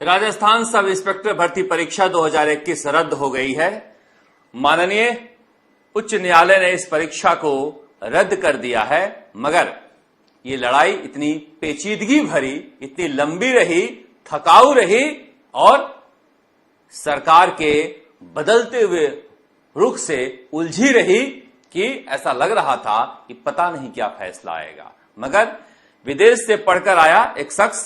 Rajasthan sub inspector भर्ती परीक्षा 2021 रद्द हो गई है। माननीय उच्च न्यायालय ने इस परीक्षा को रद्द कर दिया है, मगर ये लड़ाई इतनी पेचीदगी भरी, इतनी लंबी रही, थकाऊ रही और सरकार के बदलते हुए रुख से उलझी रही कि ऐसा लग रहा था कि पता नहीं क्या फैसला आएगा। मगर विदेश से पढ़कर आया एक शख्स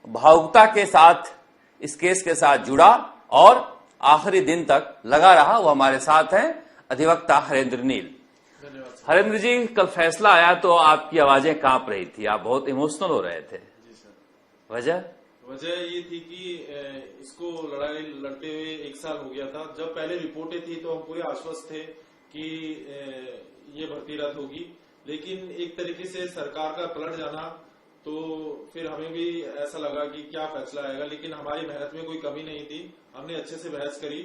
भावुकता के साथ इस केस के साथ जुड़ा और आखिरी दिन तक लगा रहा। वो हमारे साथ हैं अधिवक्ता हरेंद्र नील। हरेंद्र जी, कल फैसला आया तो आपकी आवाजें कांप रही थी, आप बहुत इमोशनल हो रहे थे। जी सर। वजह ये थी कि इसको लड़ाई लड़ते हुए 1 साल हो गया था। जब पहले रिपोर्टें थी तो हम पूरे आश्वस्त थे कि ये भर्ती रद्द होगी, लेकिन एक तरीके से सरकार का पलट जाना, तो फिर हमें भी ऐसा लगा कि क्या फैसला आएगा। लेकिन हमारी मेहनत में कोई कमी नहीं थी, हमने अच्छे से बहस करी।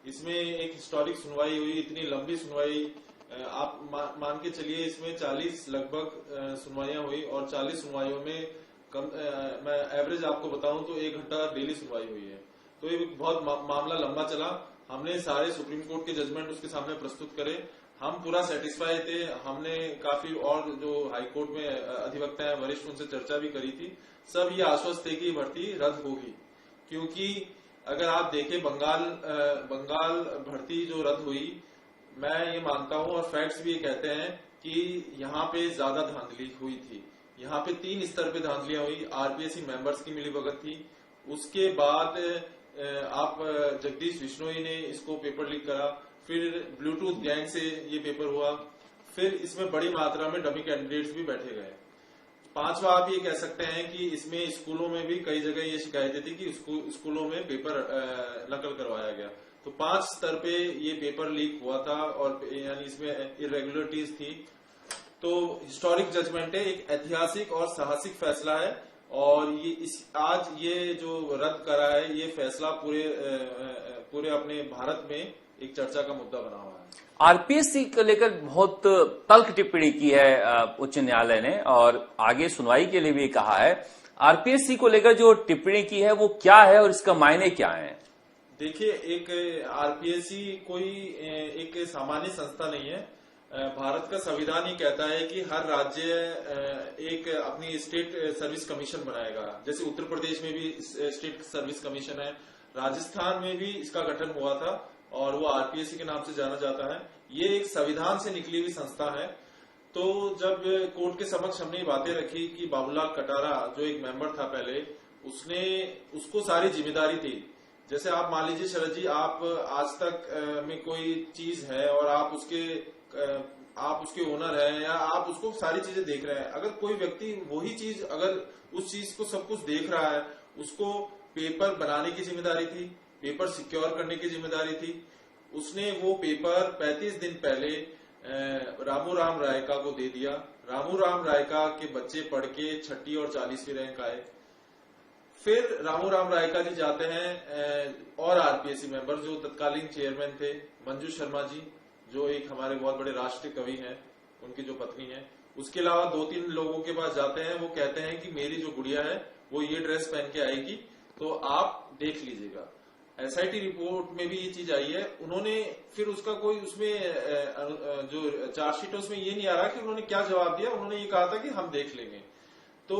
इसमें एक हिस्टोरिक सुनवाई हुई, इतनी लंबी सुनवाई, आप मान के चलिए इसमें 40 लगभग सुनवाइयां हुई और 40 सुनवाइयों में मैं एवरेज आपको बताऊं तो 1 घंटा डेली सुनवाई हुई है। तो ये बहुत मामला लंबा चला। हमने सारे सुप्रीम कोर्ट के जजमेंट उसके सामने प्रस्तुत करे, हम पूरा सेटिस्फाई थे। हमने काफी और जो हाईकोर्ट में अधिवक्ता है वरिष्ठ, उनसे चर्चा भी करी थी। सब ये आश्वस्त थे कि भर्ती रद्द होगी, क्योंकि अगर आप देखें बंगाल भर्ती जो रद्द हुई, मैं ये मानता हूं और फैक्ट्स भी ये कहते हैं कि यहाँ पे ज्यादा धांधली हुई थी। यहाँ पे 3 स्तर पे धांधलियां हुई। आरपीएससी मेंबर्स की मिलीभगत थी। उसके बाद आप जगदीश बिश्नोई ने इसको पेपर लीक करा, फिर ब्लूटूथ गैंग से ये पेपर हुआ, फिर इसमें बड़ी मात्रा में डमी कैंडिडेट्स भी बैठे गए। 5वां आप ये कह सकते हैं कि इसमें स्कूलों में भी कई जगह ये शिकायतें थी कि स्कूलों में पेपर नकल करवाया गया। तो 5 स्तर पे ये पेपर लीक हुआ था और यानी इसमें इरेगुलरिटीज थी। तो हिस्टोरिक जजमेंट है, एक ऐतिहासिक और साहसिक फैसला है। और ये आज ये जो रद्द करा है, ये फैसला पूरे अपने भारत में एक चर्चा का मुद्दा बना हुआ है। आरपीएससी को लेकर बहुत तल्ख टिप्पणी की है उच्च न्यायालय ने और आगे सुनवाई के लिए भी कहा है। आरपीएससी को लेकर जो टिप्पणी की है वो क्या है और इसका मायने क्या है? देखिए, एक आरपीएससी कोई एक सामान्य संस्था नहीं है। भारत का संविधान ही कहता है कि हर राज्य एक अपनी स्टेट सर्विस कमीशन बनाएगा। जैसे उत्तर प्रदेश में भी स्टेट सर्विस कमीशन है, राजस्थान में भी इसका गठन हुआ था और वो आरपीएससी के नाम से जाना जाता है। ये एक संविधान से निकली हुई संस्था है। तो जब कोर्ट के समक्ष हमने ये बातें रखी कि बाबूलाल कटारा जो एक मेंबर था पहले, उसको सारी जिम्मेदारी थी। जैसे आप मान लीजिए शरद जी, आप आज तक में कोई चीज है और आप उसके ओनर हैं या आप उसको सारी चीजें देख रहे हैं। अगर कोई व्यक्ति वही चीज, अगर उस चीज को सब कुछ देख रहा है, उसको पेपर बनाने की जिम्मेदारी थी, पेपर सिक्योर करने की जिम्मेदारी थी। उसने वो पेपर 35 दिन पहले रामू राम रायका को दे दिया। रामू राम रायका के बच्चे पढ़ के 6ठी और 40वीं रैंक आए। फिर रामू राम रायका जी जाते हैं और आरपीएससी मेंबर जो तत्कालीन चेयरमैन थे मंजू शर्मा जी, जो एक हमारे बहुत बड़े राष्ट्रीय कवि हैं, उनकी जो पत्नी है। उसके अलावा 2-3 लोगों के पास जाते हैं। वो कहते हैं कि मेरी जो गुड़िया है वो ये ड्रेस पहन के आएगी, तो आप देख लीजिएगा। एसआईटी रिपोर्ट में भी ये चीज आई है। उन्होंने फिर उसका कोई उसमें जो चार्जशीट है उसमें ये नहीं आ रहा कि उन्होंने क्या जवाब दिया। उन्होंने ये कहा था कि हम देख लेंगे। तो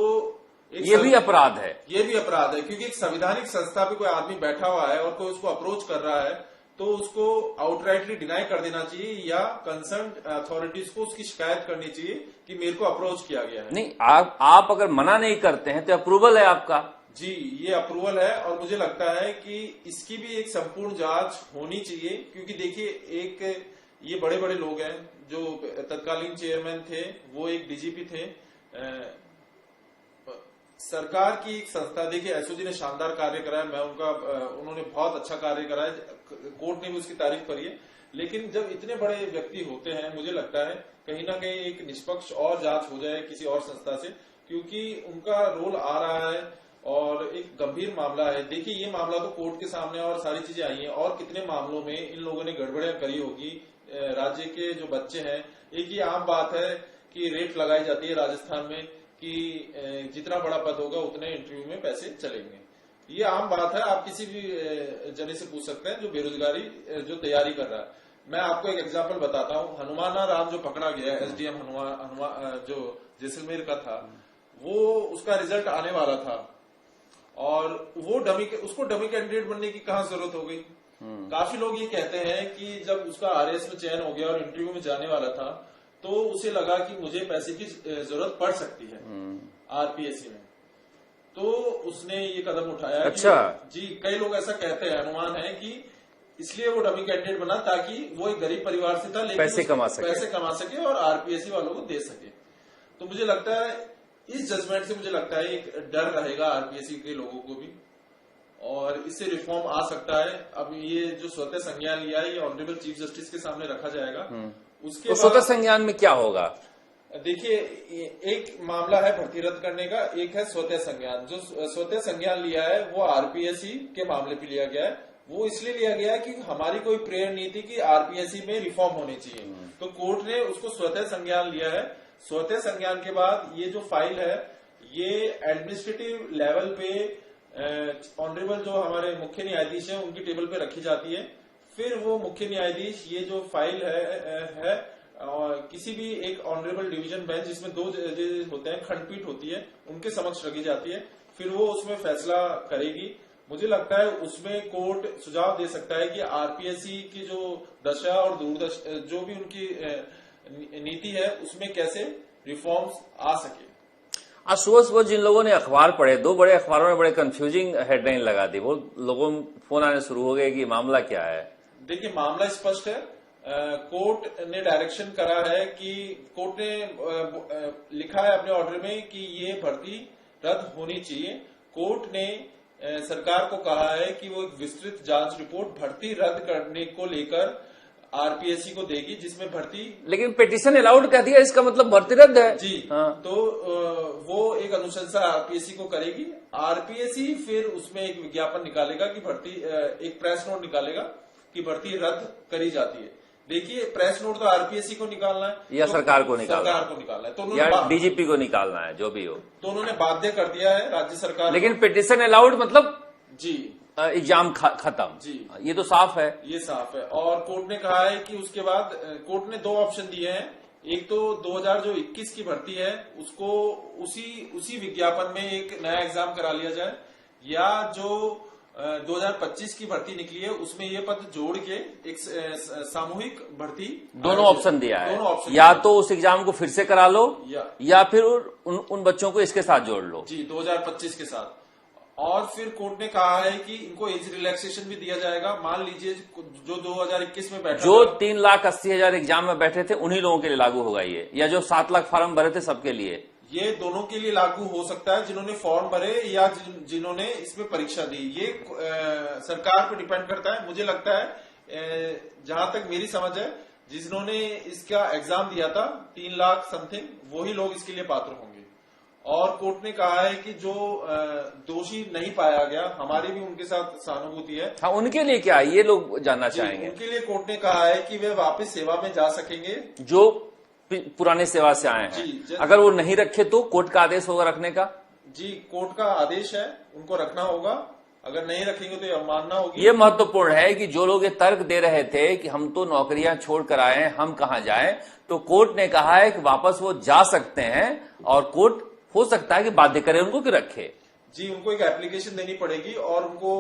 ये भी अपराध है। ये भी अपराध है, क्योंकि एक संवैधानिक संस्था पे कोई आदमी बैठा हुआ है और कोई उसको अप्रोच कर रहा है, तो उसको आउटराइटली डिनाई कर देना चाहिए या कंसर्न अथॉरिटीज को उसकी शिकायत करनी चाहिए कि मेरे को अप्रोच किया गया है। नहीं, आप अगर मना नहीं करते हैं तो अप्रूवल है आपका। जी, ये अप्रूवल है और मुझे लगता है कि इसकी भी एक संपूर्ण जांच होनी चाहिए। क्योंकि देखिए, एक ये बड़े बड़े लोग हैं। जो तत्कालीन चेयरमैन थे वो एक डीजीपी थे। सरकार की एक संस्था, देखिए एसओजी ने शानदार कार्य करा है, उन्होंने बहुत अच्छा कार्य करा है, कोर्ट ने भी उसकी तारीफ करी है। लेकिन जब इतने बड़े व्यक्ति होते हैं, मुझे लगता है कहीं ना कहीं एक निष्पक्ष और जांच हो जाए किसी और संस्था से, क्योंकि उनका रोल आ रहा है और एक गंभीर मामला है। देखिए, ये मामला तो कोर्ट के सामने और सारी चीजें आई हैं और कितने मामलों में इन लोगों ने गड़बड़ियां करी होगी। राज्य के जो बच्चे हैं, एक ही आम बात है कि रेट लगाई जाती है राजस्थान में कि जितना बड़ा पद होगा उतने इंटरव्यू में पैसे चलेंगे। ये आम बात है, आप किसी भी जने से पूछ सकते हैं जो बेरोजगारी जो तैयारी कर रहा है। मैं आपको एक एग्जांपल बताता हूँ। हनुमाना राम जो पकड़ा गया है, एसडीएम हनुमान जो जैसलमेर का था, वो उसका रिजल्ट आने वाला था और वो उसको डमी कैंडिडेट बनने की कहाँ जरूरत हो गई। काफी लोग ये कहते हैं कि जब उसका आरएएस में चयन हो गया और इंटरव्यू में जाने वाला था तो उसे लगा कि मुझे पैसे की जरूरत पड़ सकती है आरपीएससी में, तो उसने ये कदम उठाया। अच्छा जी, कई लोग ऐसा कहते हैं, अनुमान है कि इसलिए वो डमी कैंडिडेट बना ताकि वो एक गरीब परिवार से था लेकिन पैसे कमा सके और आरपीएससी वालों को दे सके। तो मुझे लगता है इस जजमेंट से मुझे लगता है एक डर रहेगा आरपीएससी के लोगों को भी और इससे रिफॉर्म आ सकता है। अब ये जो स्वतः संज्ञान लिया है ये ऑनरेबल चीफ जस्टिस के सामने रखा जाएगा। उसके तो स्वतः संज्ञान में क्या होगा? देखिए, एक मामला है भर्ती रद्द करने का, एक है स्वतः संज्ञान। जो स्वतः संज्ञान लिया है वो आरपीएससी के मामले पे लिया गया है। वो इसलिए लिया गया है कि हमारी कोई प्रेरणा नीति की आरपीएससी में रिफॉर्म होनी चाहिए, तो कोर्ट ने उसको स्वतः संज्ञान लिया है। स्वतः संज्ञान के बाद ये जो फाइल है ये एडमिनिस्ट्रेटिव लेवल पे ऑनरेबल जो हमारे मुख्य न्यायाधीश हैं उनकी टेबल पे रखी जाती है। फिर वो मुख्य न्यायाधीश ये जो फाइल है किसी भी एक ऑनरेबल डिवीजन बेंच जिसमें 2 जजेस होते हैं, खंडपीठ होती है, उनके समक्ष रखी जाती है। फिर वो उसमें फैसला करेगी। मुझे लगता है उसमें कोर्ट सुझाव दे सकता है कि आरपीएससी की जो दशा और दूरदशा जो भी उनकी नीति है उसमें कैसे रिफॉर्म्स आ सके। आज सुबह जिन लोगों ने अखबार पढ़े, 2 बड़े अखबारों में बड़े कंफ्यूजिंग हेडलाइन लगा दी, वो लोगों फोन आने शुरू हो गए कि मामला क्या है। देखिए, मामला स्पष्ट है। कोर्ट ने डायरेक्शन करा है कि कोर्ट ने लिखा है अपने ऑर्डर में कि ये भर्ती रद्द होनी चाहिए। कोर्ट ने सरकार को कहा है कि वो एक विस्तृत जांच रिपोर्ट भर्ती रद्द करने को लेकर आरपीएससी को देगी, जिसमें भर्ती, लेकिन पिटीशन अलाउड कर दिया, इसका मतलब भर्ती रद्द है। जी हाँ। तो वो एक अनुशंसा आरपीएससी को करेगी। आरपीएससी फिर उसमें एक विज्ञापन निकालेगा कि भर्ती, एक प्रेस नोट निकालेगा कि भर्ती रद्द करी जाती है। देखिए, प्रेस नोट तो आरपीएससी को निकालना है या सरकार को निकालना है, तो या डीजीपी को निकालना है, जो भी हो। तो उन्होंने बाध्य कर दिया है राज्य सरकार। लेकिन पिटीशन अलाउड मतलब जी एग्जाम खत्म। जी, ये तो साफ है, ये साफ है। और कोर्ट ने कहा है कि उसके बाद कोर्ट ने 2 ऑप्शन दिए हैं। एक तो 2021 की भर्ती है उसको उसी विज्ञापन में एक नया एग्जाम करा लिया जाए, या जो 2025 की भर्ती निकली है उसमें ये पद जोड़ के एक सामूहिक भर्ती। दोनों ऑप्शन दिया है, दोनों ऑप्शन, या तो उस एग्जाम को फिर से करा लो या फिर उन बच्चों को इसके साथ जोड़ लो। जी, 2025 के साथ। और फिर कोर्ट ने कहा है कि इनको एज रिलैक्सेशन भी दिया जाएगा। मान लीजिए जो 2021 में बैठा, जो 3,80,000 एग्जाम में बैठे थे उन्हीं लोगों के लिए लागू होगा ये, या जो 7 लाख फॉर्म भरे थे सबके लिए? ये दोनों के लिए लागू हो सकता है, जिन्होंने फॉर्म भरे या जिन्होंने इसमें परीक्षा दी। ये सरकार पर डिपेंड करता है। मुझे लगता है जहां तक मेरी समझ है, जिन्होंने इसका एग्जाम दिया था 3 लाख समथिंग, वही लोग इसके लिए पात्र होंगे। और कोर्ट ने कहा है कि जो दोषी नहीं पाया गया, हमारी भी उनके साथ सहानुभूति है। हाँ, उनके लिए क्या, ये लोग जानना चाहेंगे। उनके लिए कोर्ट ने कहा है कि वे वापस सेवा में जा सकेंगे जो पुराने सेवा से आए हैं। अगर वो नहीं रखे तो कोर्ट का आदेश होगा रखने का। जी, कोर्ट का आदेश है, उनको रखना होगा। अगर नहीं रखेंगे तो अवमानना होगी। ये महत्वपूर्ण है कि जो लोग ये तर्क दे रहे थे कि हम तो नौकरियां छोड़ कर आए हैं, हम कहां जाएं, तो कोर्ट ने कहा है कि वापस वो जा सकते हैं और कोर्ट हो सकता है कि बाध्य करे उनको कि रखे। जी, उनको एक एप्लीकेशन देनी पड़ेगी और उनको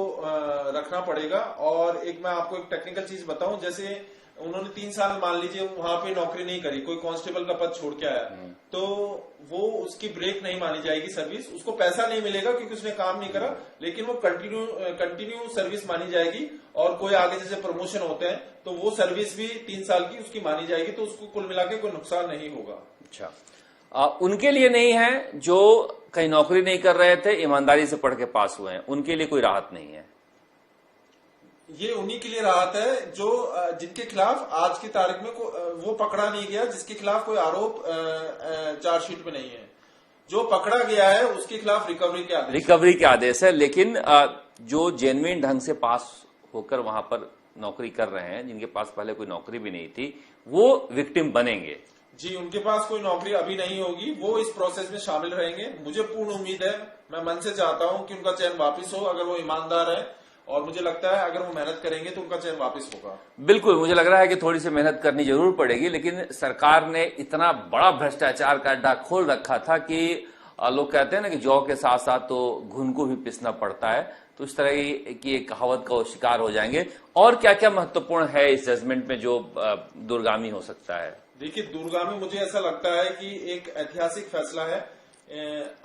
रखना पड़ेगा। और एक मैं आपको एक टेक्निकल चीज बताऊं, जैसे उन्होंने 3 साल मान लीजिए वहां पे नौकरी नहीं करी, कोई कांस्टेबल का पद छोड़ के आया, तो वो उसकी ब्रेक नहीं मानी जाएगी सर्विस। उसको पैसा नहीं मिलेगा क्योंकि उसने काम नहीं करा, लेकिन वो कंटिन्यू सर्विस मानी जाएगी। और कोई आगे जैसे प्रमोशन होते हैं तो वो सर्विस भी 3 साल की उसकी मानी जाएगी, तो उसको कुल मिला के कोई नुकसान नहीं होगा। अच्छा, उनके लिए नहीं है जो कहीं नौकरी नहीं कर रहे थे, ईमानदारी से पढ़ के पास हुए हैं, उनके लिए कोई राहत नहीं है। ये उन्हीं के लिए राहत है जो जिनके खिलाफ आज की तारीख में वो पकड़ा नहीं गया, जिसके खिलाफ कोई आरोप चार्जशीट में नहीं है। जो पकड़ा गया है उसके खिलाफ रिकवरी के आदेश है। लेकिन जो जेन्युइन ढंग से पास होकर वहां पर नौकरी कर रहे हैं, जिनके पास पहले कोई नौकरी भी नहीं थी, वो विक्टिम बनेंगे। जी, उनके पास कोई नौकरी अभी नहीं होगी, वो इस प्रोसेस में शामिल रहेंगे। मुझे पूर्ण उम्मीद है, मैं मन से चाहता हूं कि उनका चयन वापस हो, अगर वो ईमानदार है, और मुझे लगता है अगर वो मेहनत करेंगे तो उनका चयन वापस होगा। बिल्कुल, मुझे लग रहा है कि थोड़ी सी मेहनत करनी जरूर पड़ेगी, लेकिन सरकार ने इतना बड़ा भ्रष्टाचार का अड्डा खोल रखा था कि लोग कहते हैं ना कि जौ के साथ साथ तो घुन को भी पिसना पड़ता है, तो इस तरह की एक कहावत का वो शिकार हो जाएंगे। और क्या क्या महत्वपूर्ण है इस जजमेंट में जो दूरगामी हो सकता है? देखिए, दूरगामी मुझे ऐसा लगता है कि एक ऐतिहासिक फैसला है।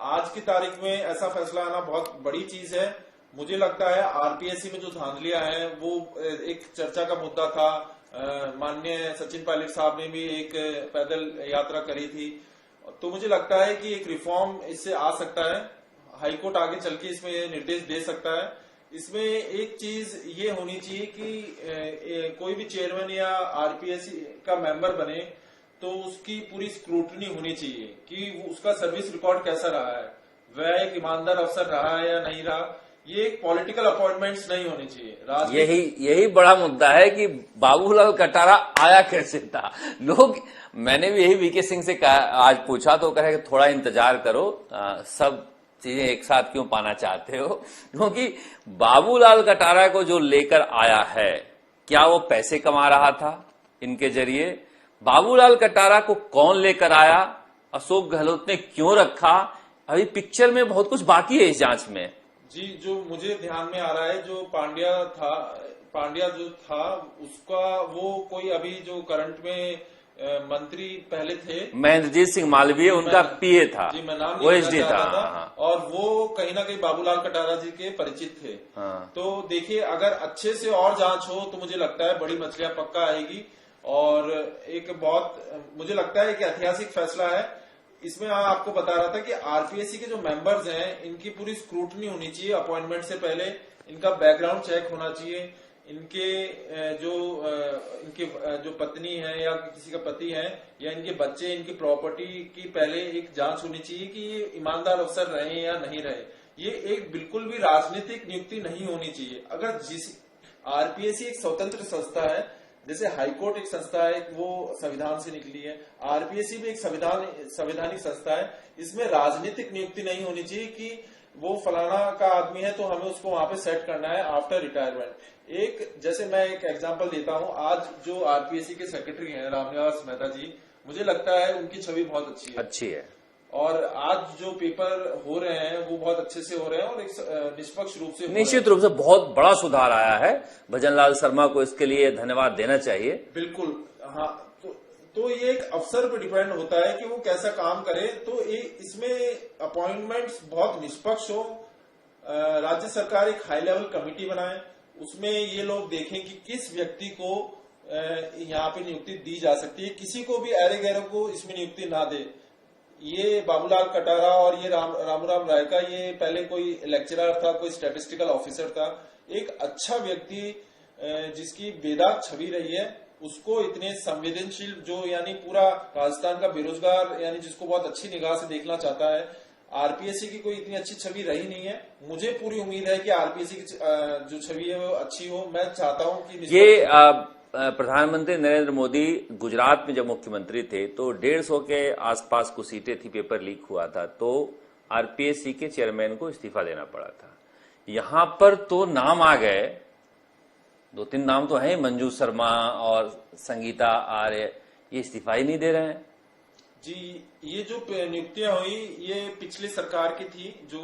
आज की तारीख में ऐसा फैसला आना बहुत बड़ी चीज है। मुझे लगता है आरपीएससी में जो धांधलियां हैं वो एक चर्चा का मुद्दा था। माननीय सचिन पायलट साहब ने भी एक पैदल यात्रा करी थी, तो मुझे लगता है कि एक रिफॉर्म इससे आ सकता है। हाईकोर्ट आगे चल के इसमें निर्देश दे सकता है। इसमें एक चीज ये होनी चाहिए कि कोई भी चेयरमैन या आरपीएससी का मेंबर बने तो उसकी पूरी स्क्रूटनी होनी चाहिए कि उसका सर्विस रिकॉर्ड कैसा रहा है, वह एक ईमानदार अफसर रहा है या नहीं रहा। ये एक पॉलिटिकल अपॉइंटमेंट्स नहीं होनी चाहिए। यही बड़ा मुद्दा है कि बाबूलाल कटारा आया कैसे था। मैंने भी यही वीके सिंह से आज पूछा तो कहे कि थोड़ा इंतजार करो, सब चीजें एक साथ क्यों पाना चाहते हो, क्योंकि बाबूलाल कटारा को जो लेकर आया है, क्या वो पैसे कमा रहा था इनके जरिए? बाबूलाल कटारा को कौन लेकर आया, अशोक गहलोत ने क्यों रखा? अभी पिक्चर में बहुत कुछ बाकी है इस जांच में। जी, जो मुझे ध्यान में आ रहा है, जो पांड्या जो था उसका वो कोई अभी जो करंट में मंत्री पहले थे, महेंद्रजीत सिंह मालवीय, उनका पीए था। जी, मैं नाम वो एसडी था। और वो कहीं ना कहीं बाबूलाल कटारा जी के परिचित थे। तो देखिए, अगर अच्छे से और जांच हो तो मुझे लगता है बड़ी मछलियां पक्का आएगी। और एक बहुत मुझे लगता है कि ऐतिहासिक फैसला है। इसमें आपको बता रहा था कि आरपीएससी के जो मेंबर्स हैं इनकी पूरी स्क्रूटनी होनी चाहिए अपॉइंटमेंट से पहले। इनका बैकग्राउंड चेक होना चाहिए। इनके जो पत्नी है या किसी का पति है या इनके बच्चे, इनकी प्रॉपर्टी की पहले एक जांच होनी चाहिए कि ये ईमानदार अफसर रहे या नहीं रहे। ये एक बिल्कुल भी राजनीतिक नियुक्ति नहीं होनी चाहिए। अगर आरपीएससी एक स्वतंत्र संस्था है, जैसे हाईकोर्ट एक संस्था है, वो संविधान से निकली है, आरपीएससी भी एक संवैधानिक संस्था है। इसमें राजनीतिक नियुक्ति नहीं होनी चाहिए कि वो फलाना का आदमी है तो हमें उसको वहां पे सेट करना है आफ्टर रिटायरमेंट। जैसे मैं एक एग्जांपल देता हूं, आज जो आरपीएससी के सेक्रेटरी हैं रामनिवास मेहता जी, मुझे लगता है उनकी छवि बहुत अच्छी है। और आज जो पेपर हो रहे हैं वो बहुत अच्छे से हो रहे हैं और एक निष्पक्ष रूप से निश्चित रूप से बहुत बड़ा सुधार आया है। भजनलाल शर्मा को इसके लिए धन्यवाद देना चाहिए। बिल्कुल, हाँ। तो ये एक अफसर पे डिपेंड होता है कि वो कैसा काम करे। तो इसमें अपॉइंटमेंट्स बहुत निष्पक्ष हो। राज्य सरकार एक हाई लेवल कमेटी बनाए, उसमें ये लोग देखें कि किस व्यक्ति को यहाँ पे नियुक्ति दी जा सकती है। किसी को भी ऐरे गैरों को इसमें नियुक्ति ना दे। ये बाबूलाल कटारा और ये रामूराम राय का, ये पहले कोई लेक्चरर था, कोई स्टैटिस्टिकल ऑफिसर था, एक अच्छा व्यक्ति जिसकी बेदाग छवि रही है, उसको इतने संवेदनशील, जो यानी पूरा राजस्थान का बेरोजगार यानी जिसको बहुत अच्छी निगाह से देखना चाहता है, आरपीएससी की कोई इतनी अच्छी छवि रही नहीं है। मुझे पूरी उम्मीद है कि आरपीएससी की जो छवि है वो अच्छी हो। मैं चाहता हूं कि ये प्रधानमंत्री नरेंद्र मोदी गुजरात में जब मुख्यमंत्री थे तो 150 के आसपास कुछ सीटें थी, पेपर लीक हुआ था, तो आरपीएससी के चेयरमैन को इस्तीफा देना पड़ा था। यहां पर तो नाम आ गए, 2-3 नाम तो हैं, मंजू शर्मा और संगीता आर्य, ये इस्तीफा ही नहीं दे रहे हैं। जी, ये जो नियुक्तियां हुई ये पिछली सरकार की थी, जो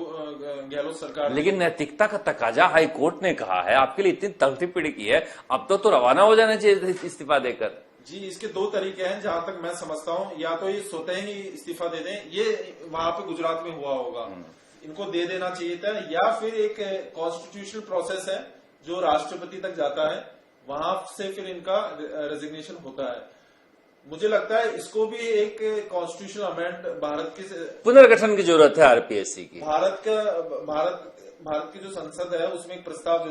गहलोत सरकार। लेकिन नैतिकता का तकाजा हाई कोर्ट ने कहा है, आपके लिए इतनी तकलीफ पीड़ी की है, अब तो रवाना हो जाना चाहिए इस्तीफा देकर। जी, इसके 2 तरीके हैं जहां तक मैं समझता हूं। या तो ये स्वतः ही इस्तीफा दे दें, ये वहां पे गुजरात में हुआ होगा, इनको दे देना चाहिए था, या फिर एक कॉन्स्टिट्यूशनल प्रोसेस है जो राष्ट्रपति तक जाता है, वहां से फिर इनका रेजिग्नेशन होता है। मुझे लगता है इसको भी एक कॉन्स्टिट्यूशनल अमेंडमेंट भारत के पुनर्गठन की जरूरत है आरपीएससी की। भारत की जो संसद है उसमें एक प्रस्ताव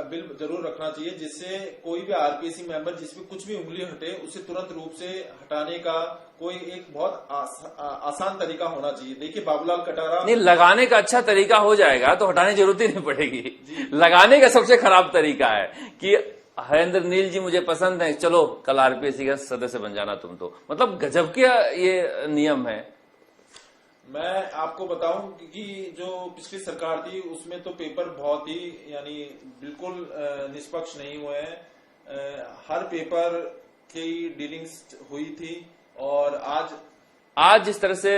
बिल जरूर रखना चाहिए, जिससे कोई भी आरपीएससी मेंबर जिसमें कुछ भी उंगली हटे उसे तुरंत रूप से हटाने का कोई एक बहुत आसान तरीका होना चाहिए। देखिए, बाबूलाल कटारा नहीं, लगाने का अच्छा तरीका हो जाएगा तो हटाने की जरूरत ही नहीं पड़ेगी। लगाने का सबसे खराब तरीका है कि हरेंद्र नील जी मुझे पसंद है, चलो कल आरपीएससी का सदस्य बन जाना तुम तो। मतलब गजब के ये नियम है। मैं आपको बताऊं कि जो पिछली सरकार थी उसमें तो पेपर बहुत ही यानी बिल्कुल निष्पक्ष नहीं हुए हैं। हर पेपर की डीलिंग्स हुई थी और आज जिस तरह से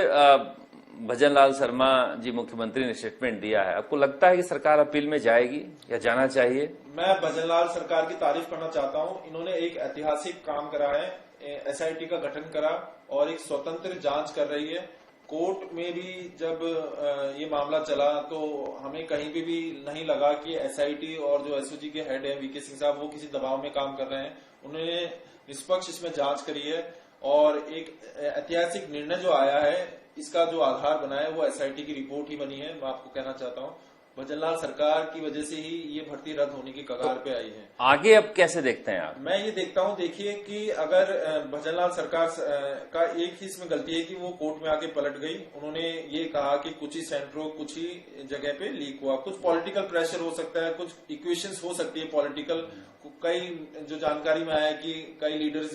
भजनलाल शर्मा जी मुख्यमंत्री ने स्टेटमेंट दिया है, आपको लगता है कि सरकार अपील में जाएगी या जाना चाहिए? मैं भजनलाल सरकार की तारीफ करना चाहता हूं। इन्होंने एक ऐतिहासिक काम करा है, एसआईटी का गठन करा और एक स्वतंत्र जांच कर रही है। कोर्ट में भी जब ये मामला चला तो हमें कहीं भी नहीं लगा कि एसआईटी और जो एसओजी के हेड है वीके सिंह साहब वो किसी दबाव में काम कर रहे हैं। उन्होंने निष्पक्ष इसमें जांच करी है और एक ऐतिहासिक निर्णय जो आया है इसका जो आधार बना है वो एसआईटी की रिपोर्ट ही बनी है। मैं आपको कहना चाहता हूं भजनलाल सरकार की वजह से ही ये भर्ती रद्द होने की कगार पे आई है। आगे अब कैसे देखते हैं आप? मैं ये देखता हूं, देखिए कि अगर भजनलाल सरकार का एक ही इसमें गलती है कि वो कोर्ट में आके पलट गई। उन्होंने ये कहा कि कुछ ही सेंटरों कुछ ही जगह पे लीक हुआ। कुछ पॉलिटिकल प्रेशर हो सकता है, कुछ इक्वेशंस हो सकती है पॉलिटिकल। कई जो जानकारी में आया कि कई लीडर्स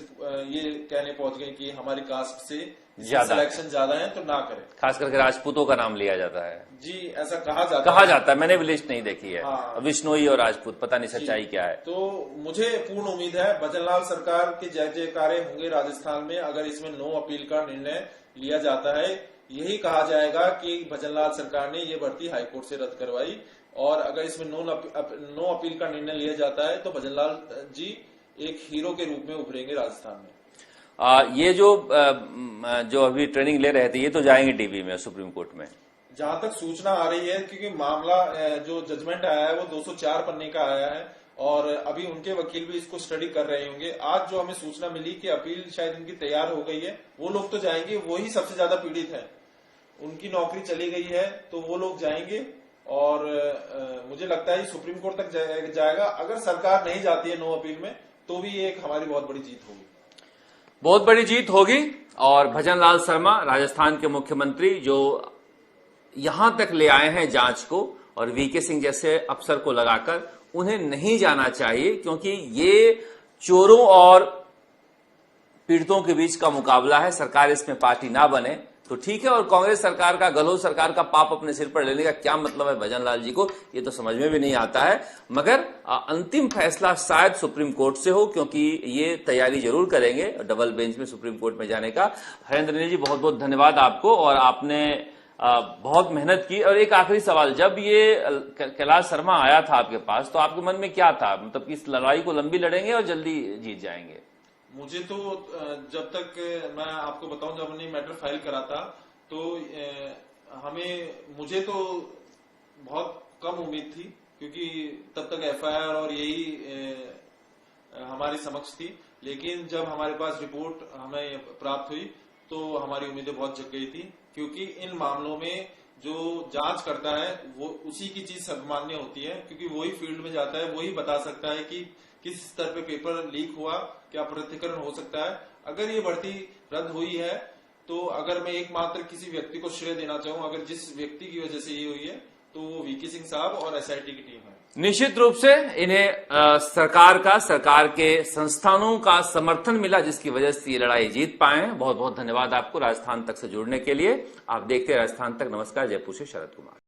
ये कहने पहुंच गए कि हमारी कास्ट से सिलेक्शन ज्यादा है तो ना करें। खास करके राजपूतों का नाम लिया जाता है जी, ऐसा कहा जाता है। मैंने भी लिस्ट नहीं देखी है। हाँ। विश्नोई और राजपूत, पता नहीं सच्चाई क्या है। तो मुझे पूर्ण उम्मीद है भजनलाल सरकार के जय जयकारे होंगे राजस्थान में अगर इसमें नो अपील का निर्णय लिया जाता है। यही कहा जाएगा कि भजनलाल सरकार ने ये भर्ती हाईकोर्ट से रद्द करवाई और अगर इसमें नो अपील का निर्णय लिया जाता है तो भजनलाल जी एक हीरो के रूप में उभरेंगे राजस्थान में। ये जो अभी ट्रेनिंग ले रहे थे ये तो जाएंगे डीबी में, सुप्रीम कोर्ट में, जहां तक सूचना आ रही है, क्योंकि मामला जो जजमेंट आया है वो 204 पन्ने का आया है और अभी उनके वकील भी इसको स्टडी कर रहे होंगे। आज जो हमें सूचना मिली कि अपील शायद इनकी तैयार हो गई है, वो लोग तो जाएंगे, वही सबसे ज्यादा पीड़ित है। उनकी नौकरी चली गई है तो वो लोग जाएंगे और मुझे लगता है सुप्रीम कोर्ट तक जाएगा। अगर सरकार नहीं जाती है नो अपील में तो भी ये एक हमारी बहुत बड़ी जीत होगी, बहुत बड़ी जीत होगी। और भजनलाल शर्मा राजस्थान के मुख्यमंत्री जो यहां तक ले आए हैं जांच को, और वीके सिंह जैसे अफसर को लगाकर, उन्हें नहीं जाना चाहिए क्योंकि ये चोरों और पीड़ितों के बीच का मुकाबला है। सरकार इसमें पार्टी ना बने तो ठीक है, और कांग्रेस सरकार का, गहलोत सरकार का पाप अपने सिर पर लेने का क्या मतलब है भजनलाल जी को, ये तो समझ में भी नहीं आता है। मगर अंतिम फैसला शायद सुप्रीम कोर्ट से हो, क्योंकि ये तैयारी जरूर करेंगे डबल बेंच में सुप्रीम कोर्ट में जाने का। हरेंद्र जी बहुत बहुत धन्यवाद आपको, और आपने बहुत मेहनत की। और एक आखिरी सवाल, जब ये कैलाश शर्मा आया था आपके पास तो आपके मन में क्या था, मतलब कि इस लड़ाई को लंबी लड़ेंगे और जल्दी जीत जाएंगे? मुझे तो जब तक मैं आपको बताऊं, जब हमने मैटर फाइल करा था तो मुझे तो बहुत कम उम्मीद थी, क्योंकि तब तक एफआईआर और यही हमारी समक्ष थी। लेकिन जब हमारे पास रिपोर्ट हमें प्राप्त हुई तो हमारी उम्मीदें बहुत जग गई थी, क्योंकि इन मामलों में जो जांच करता है वो उसी की चीज सर्वमान्य होती है, क्योंकि वही फील्ड में जाता है, वही बता सकता है कि किस स्तर पे पेपर लीक हुआ, क्या प्रत्यक्करण हो सकता है। अगर ये भर्ती रद्द हुई है तो अगर मैं एकमात्र किसी व्यक्ति को श्रेय देना चाहूं, अगर जिस व्यक्ति की वजह से ये हुई है तो वो वीके सिंह साहब और एसआईटी की टीम है। निश्चित रूप से इन्हें सरकार के संस्थानों का समर्थन मिला, जिसकी वजह से ये लड़ाई जीत पाए हैं। बहुत बहुत धन्यवाद आपको राजस्थान तक से जुड़ने के लिए। आप देखते हैं राजस्थान तक। नमस्कार, जयपुर से शरद कुमार।